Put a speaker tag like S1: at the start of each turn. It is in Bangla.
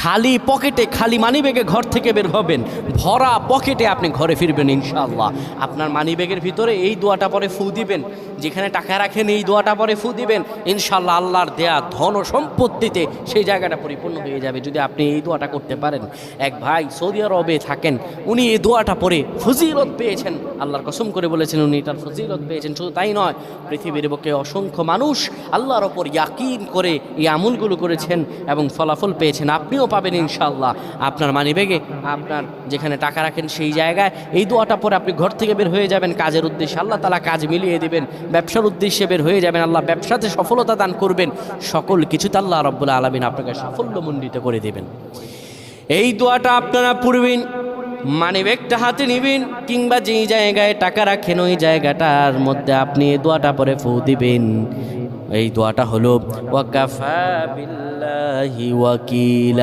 S1: খালি পকেটে, খালি মানিব্যাগে ঘর থেকে বের হবেন, ভরা পকেটে আপনি ঘরে ফিরবেন ইনশাআল্লাহ। আপনার মানিব্যাগের ভিতরে এই দোয়াটা পরে ফু দিবেন, যেখানে টাকা রাখেন এই দোয়াটা পরে ফু দিবেন, ইনশাআল্লাহ আল্লাহর দেয়া ধন ও সম্পত্তিতে সেই জায়গাটা পরিপূর্ণ হয়ে যাবে যদি আপনি এই দোয়াটা করতে পারেন। এক ভাই সৌদি আরবে থাকেন, উনি এই দোয়াটা পরে ফজিলত পেয়েছেন, আল্লাহর কসম করে বলেছেন উনি এটার ফজিলত পেয়েছেন। শুধু তাই নয়, পৃথিবীর বুকে অসংখ্য মানুষ আল্লাহর ওপর ইয়াকিন করে এই আমলগুলো করেছেন এবং ফলাফল পেয়েছেন। আপনিও পাবেন ইনশাআল্লাহ। আপনার মানিব্যাগে, আপনার যেখানে টাকা রাখেন সেই জায়গায় এই দোয়াটা পরে আপনি ঘর থেকে বের হয়ে যাবেন কাজের উদ্দেশ্যে, আল্লাহ তাআলা কাজ মিলিয়ে দিবেন। ব্যবসার উদ্দেশ্যে বের হয়ে যাবেন, আল্লাহ ব্যবসাতে সফলতা দান করবেন। সকল কিছুতে আল্লাহ রাব্বুল আলামিন আপনাকে সাফল্যমণ্ডিত করে দেবেন। এই দোয়াটা আপনারা পড়বেন, মানিব্যাগটা হাতে নেবেন, কিংবা যেই জায়গায় টাকা রাখেন ওই জায়গাটার মধ্যে আপনি এই দোয়াটা পরে ফু দিবেন। এই দোয়াটা হলো ওয়াকাফা বিল্লাহি ওয়াকিলা।